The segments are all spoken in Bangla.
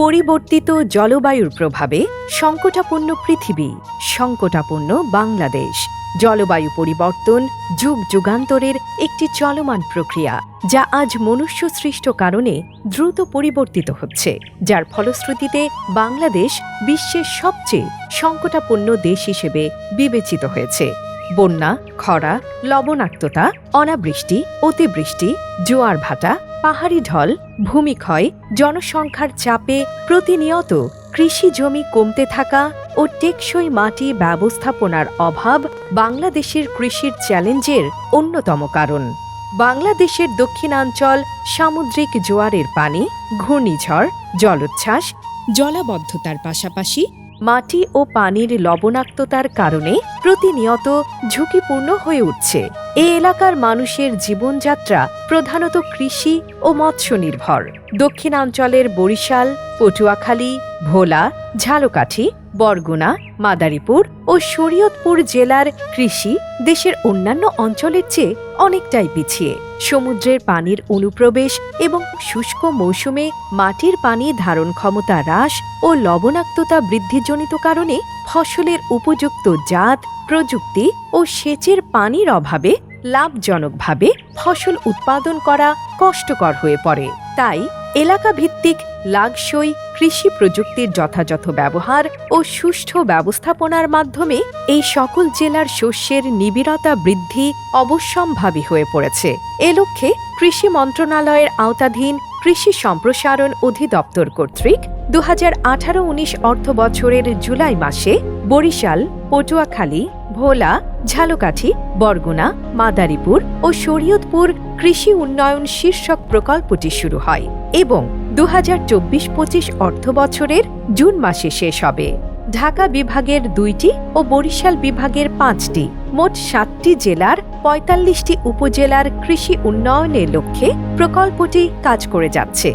পরিবর্তিত জলবায়ুর প্রভাবে সংকটাপন্ন পৃথিবী, সংকটাপন্ন বাংলাদেশ। জলবায়ু পরিবর্তন যুগ যুগান্তরের একটি চলমান প্রক্রিয়া, যা আজ মনুষ্য সৃষ্ট কারণে দ্রুত পরিবর্তিত হচ্ছে, যার ফলশ্রুতিতে বাংলাদেশ বিশ্বের সবচেয়ে সংকটাপন্ন দেশ হিসেবে বিবেচিত হয়েছে। বন্যা, খরা, লবণাক্ততা, অনাবৃষ্টি, অতিবৃষ্টি, জোয়ার ভাটা, পাহাড়ি ঢল, ভূমিক্ষয়, জনসংখ্যার চাপে প্রতিনিয়ত কৃষি জমি কমতে থাকা ও টেকসই মাটি ব্যবস্থাপনার অভাব বাংলাদেশের কৃষির চ্যালেঞ্জের অন্যতম কারণ। বাংলাদেশের দক্ষিণাঞ্চল সামুদ্রিক জোয়ারের পানি, ঘূর্ণিঝড়, জলোচ্ছ্বাস, জলাবদ্ধতার পাশাপাশি মাটি ও পানির লবণাক্ততার কারণে প্রতিনিয়ত ঝুঁকিপূর্ণ হয়ে উঠছে। এ এলাকার মানুষের জীবনযাত্রা প্রধানত কৃষি ও মৎস্য নির্ভর। দক্ষিণাঞ্চলের বরিশাল, পটুয়াখালী, ভোলা, ঝালকাঠি, বরগুনা, মাদারীপুর ও শরীয়তপুর জেলার কৃষি দেশের অন্যান্য অঞ্চলের চেয়ে অনেকটাই পিছিয়ে। সমুদ্রের পানির অনুপ্রবেশ এবং শুষ্ক মৌসুমে মাটির পানি ধারণ ক্ষমতা হ্রাস ও লবণাক্ততা বৃদ্ধিজনিত কারণে ফসলের উপযুক্ত জাত, প্রযুক্তি ও সেচের পানির অভাবে লাভজনকভাবে ফসল উৎপাদন করা কষ্টকর হয়ে পড়ে। তাই এলাকাভিত্তিক লাগসই কৃষি প্রযুক্তির যথাযথ ব্যবহার ও সুষ্ঠু ব্যবস্থাপনার মাধ্যমে এই সকল জেলার শস্যের নিবিড়তা বৃদ্ধি অবশ্যম্ভাবী হয়ে পড়েছে। এ লক্ষ্যে কৃষি মন্ত্রণালয়ের আওতাধীন কৃষি সম্প্রসারণ অধিদপ্তর কর্তৃক 2018-19 অর্থবছরের জুলাই মাসে বরিশাল, পটুয়াখালী, ভোলা, ঝালকাঠি, বরগুনা, মাদারীপুর ও শরীয়তপুর কৃষি উন্নয়ন শীর্ষক প্রকল্পটি শুরু হয় এবং 2024-25 অর্থবছরের জুন মাসে শেষ হবে। ঢাকা বিভাগের 2টি ও বরিশাল বিভাগের 5টি, মোট 7টি জেলার 45টি উপজেলার কৃষি উন্নয়নের লক্ষ্যে প্রকল্পটি কাজ করে যাচ্ছে।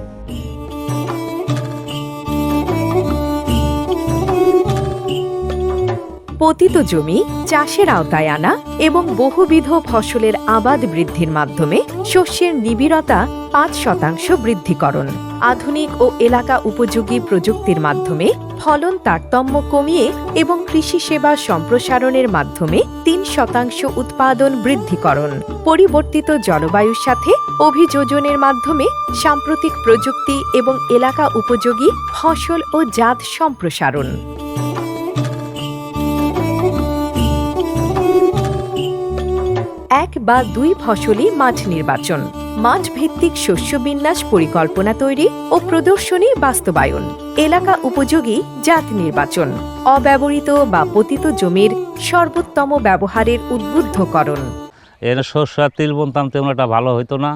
পতিত জমি চাষের আওতায় আনা এবং বহুবিধ ফসলের আবাদ বৃদ্ধির মাধ্যমে শস্যের নিবিড়তা 5% বৃদ্ধিকরণ, আধুনিক ও এলাকা উপযোগী প্রযুক্তির মাধ্যমে ফলন তারতম্য কমিয়ে এবং কৃষি সেবা সম্প্রসারণের মাধ্যমে 3% উৎপাদন বৃদ্ধিকরণ, পরিবর্তিত জলবায়ুর সাথে অভিযোজনের মাধ্যমে সাম্প্রতিক প্রযুক্তি এবং এলাকা উপযোগী ফসল ও জাত সম্প্রসারণ। এক বা দুই ফসলি মাঠ নির্বাচন, মাঠ ভিত্তিক শস্য বিন্যাস পরিকল্পনা তৈরি ও প্রদর্শনী বাস্তবায়ন, এলাকা উপযোগী জাত নির্বাচন, অব্যবহৃত বা পতিত জমির সর্বোত্তম ব্যবহারের উদ্বুদ্ধকরণ। এর শস্য আর তিল বুনতাম তেমন একটা ভালো হইতো না।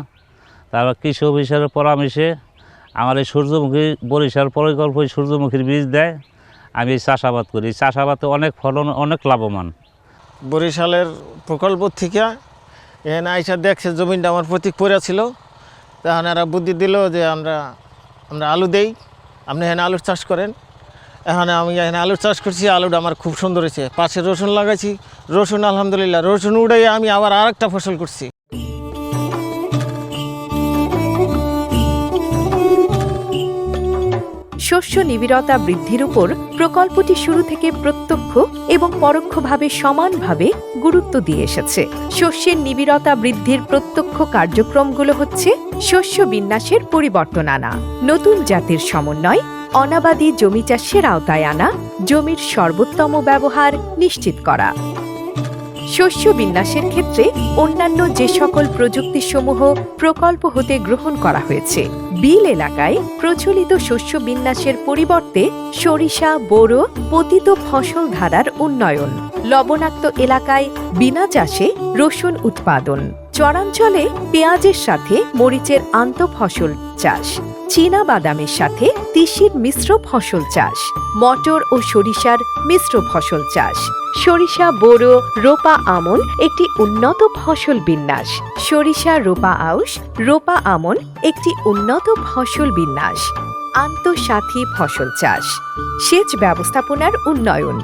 তারপর কৃষি অফিসারের পরামর্শে আমার এই সূর্যমুখী বরিশাল প্রকল্প সূর্যমুখীর বীজ দেয়। আমি এই চাষাবাদ করি, চাষাবাদে অনেক ফলন, অনেক লাভবান। বরিশালের প্রকল্প থেকে এখানে আইসা দেখছে জমিটা আমার প্রতীক পড়ে ছিল, তখন এরা বুদ্ধি দিল যে আমরা আলু দেই, আপনি এখানে আলুর চাষ করেন। এখানে আমি এখানে আলুর চাষ করছি, আলুটা আমার খুব সুন্দর হয়েছে। পাশে রসুন লাগাইছি, রসুন আলহামদুলিল্লাহ, রসুন উড়াই আমি আবার আরেকটা ফসল করছি। শস্য নিবিড়তা বৃদ্ধির উপর প্রকল্পটি শুরু থেকে প্রত্যক্ষ এবং পরোক্ষভাবে সমানভাবে গুরুত্ব দিয়ে এসেছে। শস্যের নিবিড়তা বৃদ্ধির প্রত্যক্ষ কার্যক্রমগুলো হচ্ছে শস্য বিন্যাসের পরিবর্তন আনা, নতুন জাতের সমন্বয়, অনাবাদী জমি চাষের আওতায় আনা, জমির সর্বোত্তম ব্যবহার নিশ্চিত করা। শস্য বিন্যাসের ক্ষেত্রে অন্যান্য যে সকল প্রযুক্তিসমূহ প্রকল্প হতে গ্রহণ করা হয়েছে, বিল এলাকায় প্রচলিত শস্য বিন্যাসের পরিবর্তে সরিষা, বোরো, পতিত ফসল ধারার উন্নয়ন, লবণাক্ত এলাকায় বিনা চাষে রসুন উৎপাদন, চরাঞ্চলে পেঁয়াজের সাথে মরিচের আন্তঃফসল চাষ, চীনা বাদামের সাথে তিসির মিশ্র ফসল চাষ, মটর ও সরিষার মিশ্র ফসল চাষ, সরিষা, বোরো, রোপা আমন একটি উন্নত ফসল বিন্যাস, সরিষা, রোপা আউশ, রোপা আমন একটি উন্নত ফসল বিন্যাস, আন্তঃসাথী ফসল চাষ, সেচ ব্যবস্থাপনার উন্নয়ন,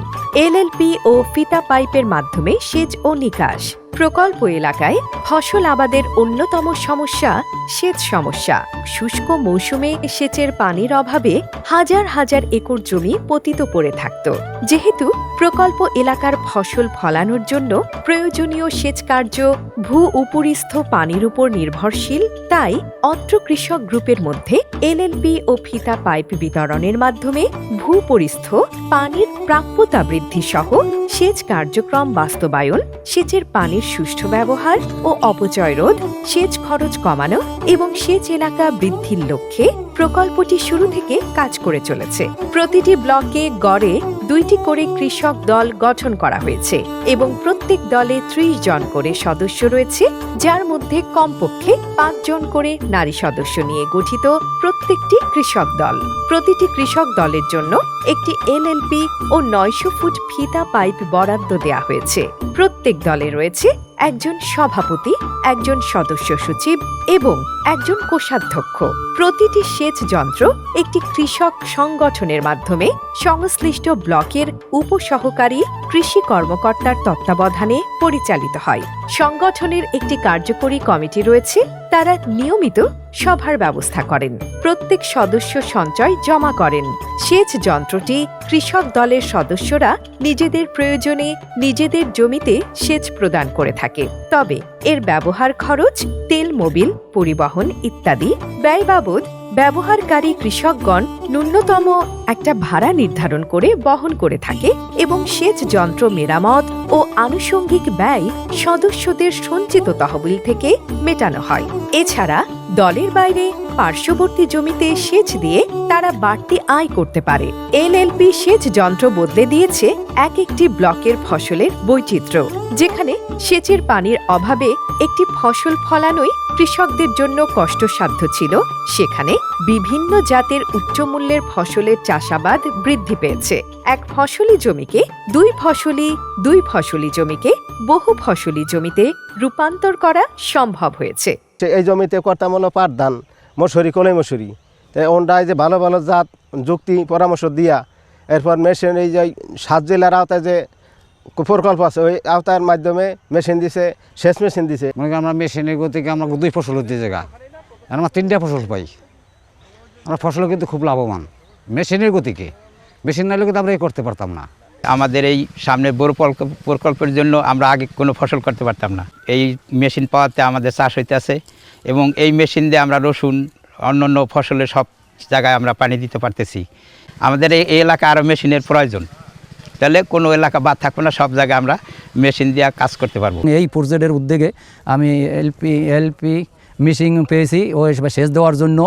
এলএলপি ও ফিতা পাইপের মাধ্যমে সেচ ও নিকাশ, প্রকল্প এলাকায় ফসল আবাদের অন্যতম সমস্যা সেচ সমস্যা। শুষ্ক মৌসুমে সেচের পানির অভাবে হাজার হাজার একর জমি পতিত পড়ে থাকত। যেহেতু প্রকল্প এলাকার ফসল ফলানোর জন্য প্রয়োজনীয় সেচ কার্য ভূ উপরিস্থ পানির উপর নির্ভরশীল, তাই অত্র কৃষক গ্রুপের মধ্যে এলএলপি ও ফিতা পাইপ বিতরণের মাধ্যমে ভূপরিস্থ পানির প্রাপ্যতা বৃদ্ধি সহ সেচ কার্যক্রম বাস্তবায়ন, সেচের পানির সুষ্ঠু ব্যবহার ও অপচয় রোধ, সেচ খরচ কমানো এবং সেচ এলাকা বৃদ্ধির লক্ষ্যে প্রকল্পটি শুরু থেকে কাজ করে চলেছে। প্রতিটি ব্লকে গড়ে 2টি করে কৃষক দল গঠন করা হয়েছে এবং প্রত্যেক দলে 30 জন করে সদস্য রয়েছে, যার মধ্যে কমপক্ষে 5 জন করে নারী সদস্য নিয়ে গঠিত প্রত্যেকটি কৃষক দল। প্রতিটি কৃষক দলের জন্য একটি এলএলপি ও 900 ফুট ফিতা পাইপ বরাদ্দ দেওয়া হয়েছে। প্রত্যেক দলে রয়েছে একজন সভাপতি, একজন সদস্য সচিব এবং একজন কোষাধ্যক্ষ। প্রতিটি সেচ যন্ত্র একটি কৃষক সংগঠনের মাধ্যমে সংশ্লিষ্ট ব্লকের উপসহকারী কৃষি কর্মকর্তার তত্ত্বাবধানে পরিচালিত হয়। সংগঠনের একটি কার্যকরী কমিটি রয়েছে, তারা নিয়মিত সভার ব্যবস্থা করেন, প্রত্যেক সদস্য সঞ্চয় জমা করেন। সেচ যন্ত্রটি কৃষক দলের সদস্যরা নিজেদের প্রয়োজনে নিজেদের জমিতে সেচ প্রদান করে থাকে। তবে এর ব্যবহার খরচ, তেল, মোবিল, পরিবহন ইত্যাদি ব্যয় বাবদ ব্যবহারকারী কৃষকগণ ন্যূনতম একটা ভাড়া নির্ধারণ করে বহন করে থাকে এবং সেচ যন্ত্র মেরামত ও আনুষঙ্গিক ব্যয় সদস্যদের সঞ্চিত তহবিল থেকে মেটানো হয়। এছাড়া দলের বাইরে পার্শ্ববর্তী জমিতে সেচ দিয়ে তারা বাড়তি আয় করতে পারে। এলএলপি সেচ যন্ত্র বদলে দিয়েছে এক একটি ব্লকের ফসলের বৈচিত্র্য। যেখানে সেচের পানির অভাবে একটি ফসল ফলানোই কৃষকদের জন্য কষ্টসাধ্য ছিল, সেখানে বিভিন্ন জাতের উচ্চমূল্যের ফসলের চাষাবাদ বৃদ্ধি পেয়েছে। এক ফসলি জমিকে দুই ফসলি জমিকে বহু ফসলি জমিতে রূপান্তর করা সম্ভব হয়েছে। এই জমিতে করতাম হলো পাট ধান, মসুরি, কলাই মসুরি। তাই ওনটায় যে ভালো ভালো জাত যুক্তি পরামর্শ দিয়া এরপর মেশিন, এই যে 7 জেলার আওতায় যে প্রকল্প আছে ওই আওতার মাধ্যমে মেশিন দিছে, সেচ মেশিন দিছে। মনে করি আমরা মেশিনের গতিকে আমরা 2 ফসল হতে জায়গা আমরা 3টা ফসল পাই। আমরা ফসল কিন্তু খুব লাভবান মেশিনের গতিকে, মেশিন না হলে কিন্তু আমরা করতে পারতাম না। আমাদের এই সামনে বড় প্রকল্পের জন্য আমরা আগে কোনো ফসল করতে পারতাম না। এই মেশিন পাওয়াতে আমাদের চাষ হইতেছে এবং এই মেশিন দিয়ে আমরা রসুন, অন্যান্য ফসলের সব জায়গায় আমরা পানি দিতে পারতেছি। আমাদের এই এলাকা আরও মেশিনের প্রয়োজন, তাহলে কোনো এলাকা বাদ থাকবে না, সব জায়গায় আমরা মেশিন দিয়ে কাজ করতে পারবো। এই প্রজেক্টের উদ্যোগে আমি এলপি মেশিন পেয়েছি ও সেচ দেওয়ার জন্য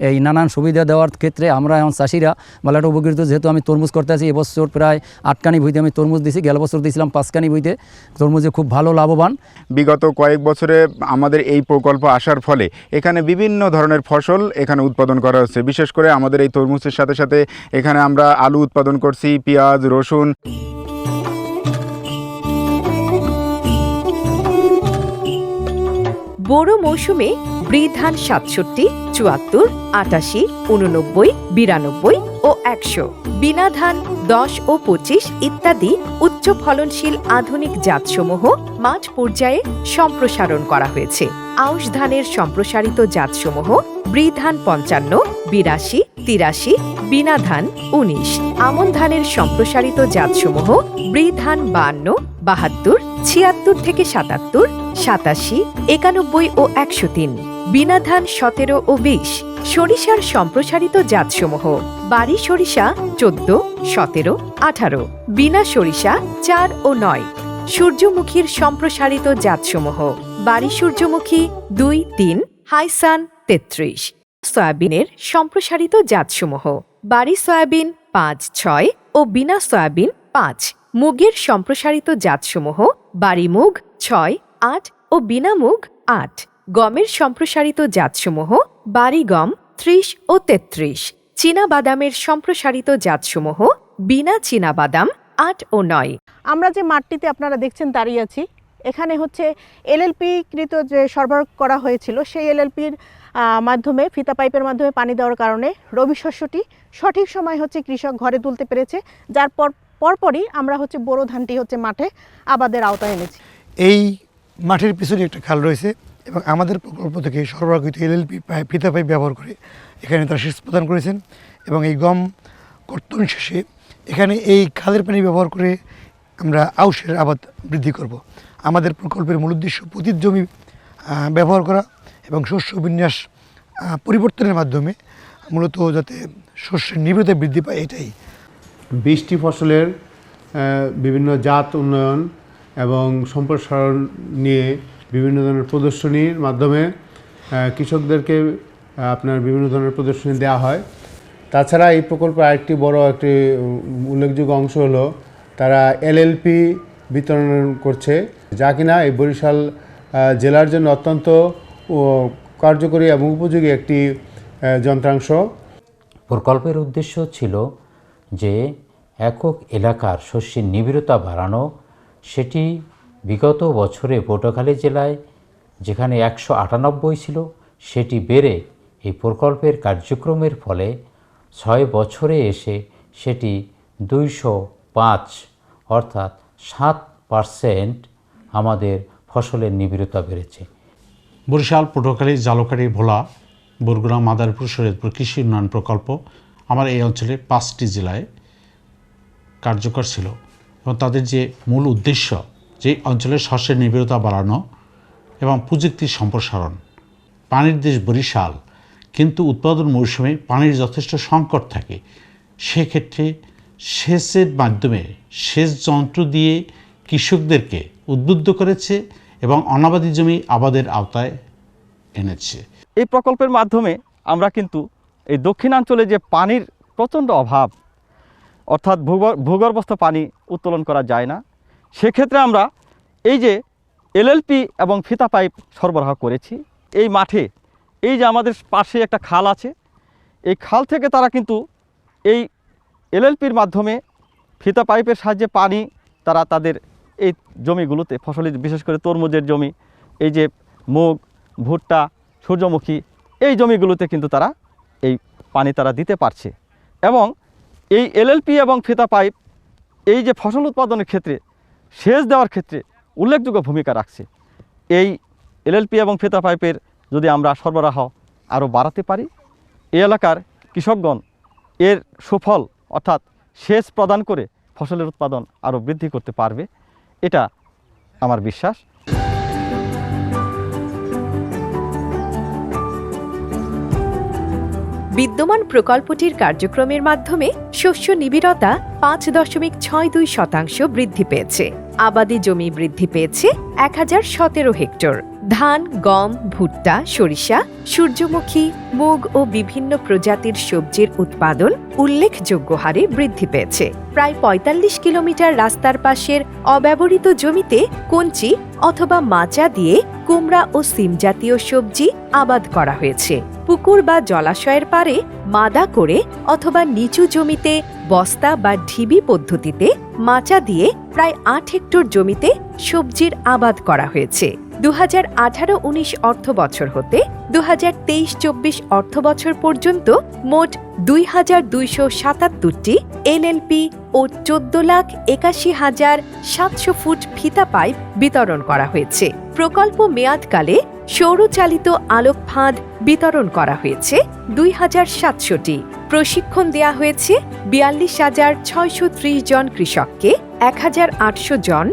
এই নানান সুবিধা দেওয়ার ক্ষেত্রে আমরা এখন চাষিরা ভালো একটা উপকৃত। যেহেতু আমি তরমুজ করতে আছি, এবছর প্রায় 8কানি বইতে আমি তরমুজ দিয়েছি, গেল বছর দিয়েছিলাম 5কানি বইতে। তরমুজে খুব ভালো লাভবান। বিগত কয়েক বছরে আমাদের এই প্রকল্প আসার ফলে এখানে বিভিন্ন ধরনের ফসল এখানে উৎপাদন করা হচ্ছে। বিশেষ করে আমাদের এই তরমুজের সাথে সাথে এখানে আমরা আলু উৎপাদন করছি, পেঁয়াজ, রসুন। বোরো মৌসুমে ব্রি ধান 67, 74, 88, 89, 92 ও 100, বিনা ধান 10 ও 25 ইত্যাদি উচ্চ ফলনশীল আধুনিক জাতসমূহ মাঠ পর্যায়ে সম্প্রসারণ করা হয়েছে। আউশ ধানের সম্প্রসারিত জাতসমূহ ব্রি ধান 55, 82, 83, বিনা ধান 19, আমন ধানের সম্প্রসারিত জাতসমূহ ব্রি ধান 52, 72, 76 থেকে 77, 87, 91 ও 103, বিনা ধান 17 ও 20, সরিষার সম্প্রসারিত জাতসমূহ বাড়ি সরিষা 14, 17, 18, বিনা সরিষা 4 ও 9, সূর্যমুখীর সম্প্রসারিত জাতসমূহ বাড়ি সূর্যমুখী 2, 3, হাইসান 33, সয়াবিনের সম্প্রসারিত জাতসমূহ বাড়ি সয়াবিন 5, 6 ও বিনা সয়াবিন 5, মুগের সম্প্রসারিত জাতসমূহ বাড়ি মুগ 6, 8 ও বিনা মুগ 8, গমের সম্প্রসারিত জাতসমূহ বাড়ি গম 30 ও 33, চীনা বাদামের সম্প্রসারিত জাতসমূহ বিনা চীনা বাদাম 8 ও 9। আমরা যে মাঠটিতে আপনারা দেখছেন দাঁড়িয়ে আছি, এখানে হচ্ছে এলএলপি কৃত যে সরবরাহ করা হয়েছিল, সেই এলএলপির মাধ্যমে ফিতা পাইপের মাধ্যমে পানি দেওয়ার কারণে রবি শস্যটি সঠিক সময় হচ্ছে কৃষক ঘরে তুলতে পেরেছে, যার পরপরই আমরা হচ্ছে বোরো ধানটি হচ্ছে মাঠে আবাদের আওতায় এনেছি। এই মাঠের পিছনে একটা খাল রয়েছে এবং আমাদের প্রকল্প থেকে সরবরাহকৃত এলএলপি পাইপ ফিতা পাইপ ব্যবহার করে এখানে তারা সেচ প্রদান করেছেন এবং এই গম কর্তন শেষে এখানে এই খালের পানি ব্যবহার করে আমরা আউশের আবাদ বৃদ্ধি করব। আমাদের প্রকল্পের মূল উদ্দেশ্য পতিত জমি ব্যবহার করা এবং শস্য বিন্যাস পরিবর্তনের মাধ্যমে মূলত যাতে শস্যের নিবিড়তা বৃদ্ধি পায় এটাই। 20টি ফসলের বিভিন্ন জাত উন্নয়ন এবং সম্প্রসারণ নিয়ে বিভিন্ন ধরনের প্রদর্শনীর মাধ্যমে কৃষকদেরকে আপনার বিভিন্ন ধরনের প্রদর্শনী দেওয়া হয়। তাছাড়া এই প্রকল্পের আরেকটি বড় একটি উল্লেখযোগ্য অংশ হলো তারা এলএলপি বিতরণ করছে, যা কিনা এই বরিশাল জেলার জন্য অত্যন্ত কার্যকরী এবং উপযোগী একটি যন্ত্রাংশ। প্রকল্পের উদ্দেশ্য ছিল যে একক এলাকার শস্যের নিবিড়তা বাড়ানো। সেটি বিগত বছরে পটুয়াখালী জেলায় যেখানে 198 ছিল সেটি বেড়ে এই প্রকল্পের কার্যক্রমের ফলে 6 বছরে এসে সেটি 205 অর্থাৎ 7% আমাদের ফসলের নিবিড়তা বেড়েছে। বরিশাল, পটুয়াখালী, জালকাঠি, ভোলা, বরগুনা, মাদারীপুর, শরীয়তপুর কৃষি উন্নয়ন প্রকল্প আমার এই অঞ্চলের 5টি জেলায় কার্যকর ছিল এবং তাদের যে মূল উদ্দেশ্য যে অঞ্চলের শস্যের নিবিড়তা বাড়ানো এবং প্রযুক্তির সম্প্রসারণ। পানির দেশ বরিশাল, কিন্তু উৎপাদন মৌসুমে পানির যথেষ্ট সংকট থাকে। সেক্ষেত্রে সেচের মাধ্যমে সেচ যন্ত্র দিয়ে কৃষকদেরকে উদ্বুদ্ধ করেছে এবং অনাবাদি জমি আবাদের আওতায় এনেছে। এই প্রকল্পের মাধ্যমে আমরা কিন্তু এই দক্ষিণাঞ্চলে যে পানির প্রচণ্ড অভাব, অর্থাৎ ভূগর্ভস্থ পানি উত্তোলন করা যায় না, সেক্ষেত্রে আমরা এই যে এলএলপি এবং ফিতা পাইপ সরবরাহ করেছি। এই মাঠে এই যে আমাদের পাশে একটা খাল আছে, এই খাল থেকে তারা কিন্তু এই এলএলপির মাধ্যমে ফিতা পাইপের সাহায্যে পানি তারা তাদের এই জমিগুলোতে ফসলের, বিশেষ করে তরমুজের জমি, এই যে মুগ, ভুট্টা, সূর্যমুখী, এই জমিগুলোতে কিন্তু তারা এই পানি তারা দিতে পারছে। এবং এই এলএলপি এবং ফিতা পাইপ এই যে ফসল উৎপাদনের ক্ষেত্রে, সেচ দেওয়ার ক্ষেত্রে উল্লেখযোগ্য ভূমিকা রাখছে। এই এলএলপি এবং ফিতা পাইপের যদি আমরা সরবরাহ আরও বাড়াতে পারি, এই এলাকার কৃষকগণ এর সুফল অর্থাৎ সেচ প্রদান করে ফসলের উৎপাদন আরও বৃদ্ধি করতে পারবে, এটা আমার বিশ্বাস। বিদ্যমান প্রকল্পটির কার্যক্রমের মাধ্যমে শস্য নিবিড়তা 5.62% বৃদ্ধি পেয়েছে। আবাদি জমি বৃদ্ধি পেয়েছে 1017 হেক্টর। ধান, গম, ভুট্টা, সরিষা, সূর্যমুখী, মুগ ও বিভিন্ন প্রজাতির সবজির উৎপাদন উল্লেখযোগ্য হারে বৃদ্ধি পেয়েছে। প্রায় 45 কিলোমিটার রাস্তার পাশের অব্যবহৃত জমিতে কঞ্চি অথবা মাচা দিয়ে কুমড়া ও সিম জাতীয় সবজি আবাদ করা হয়েছে। পুকুর বা জলাশয়ের পাড়ে মাদা করে অথবা নিচু জমিতে বস্তা বা ঢিবি পদ্ধতিতে মাচা দিয়ে প্রায় 8 হেক্টর জমিতে সবজির আবাদ করা হয়েছে। 2018-19 অর্থ বছর হতে 2023-24 অর্থ বছর পর্যন্ত মোট 2277টি এলএলপি ও 14,81,700 ফুট ফিতা পাইপ বিতরণ করা হয়েছে। প্রকল্প মেয়াদকালে সৌরচালিত আলোক ফাঁদ বিতরণ করা হয়েছে 2700টি। প্রশিক্ষণ দেয়া হয়েছে 42,630 জন কৃষককে, 1,800 জন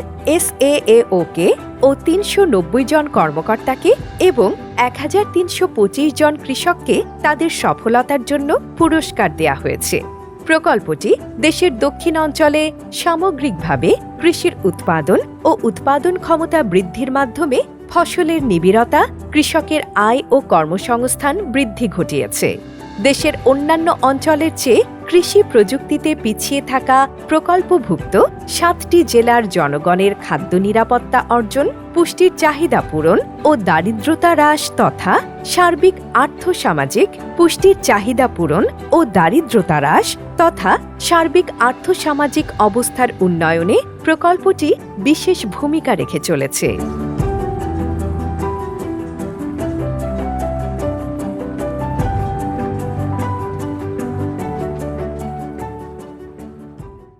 SAAO-কে ও 390 জন কর্মকর্তাকে এবং 1,325 জন কৃষককে তাদের সফলতার জন্য পুরস্কার দেয়া হয়েছে। প্রকল্পটি দেশের দক্ষিণ অঞ্চলে সামগ্রিকভাবে কৃষির উৎপাদন ও উৎপাদন ক্ষমতা বৃদ্ধির মাধ্যমে ফসলের নিবিড়তা, কৃষকের আয় ও কর্মসংস্থান বৃদ্ধি ঘটিয়েছে। দেশের অন্যান্য অঞ্চলের চেয়ে কৃষি প্রযুক্তিতে পিছিয়ে থাকা প্রকল্পভুক্ত 7টি জেলার জনগণের খাদ্য নিরাপত্তা অর্জন, পুষ্টির চাহিদা পূরণ ও দারিদ্রতা হ্রাস তথা সার্বিক আর্থসামাজিক পুষ্টির চাহিদা পূরণ ও দারিদ্রতা হ্রাস তথা সার্বিক আর্থসামাজিক অবস্থার উন্নয়নে প্রকল্পটি বিশেষ ভূমিকা রেখে চলেছে।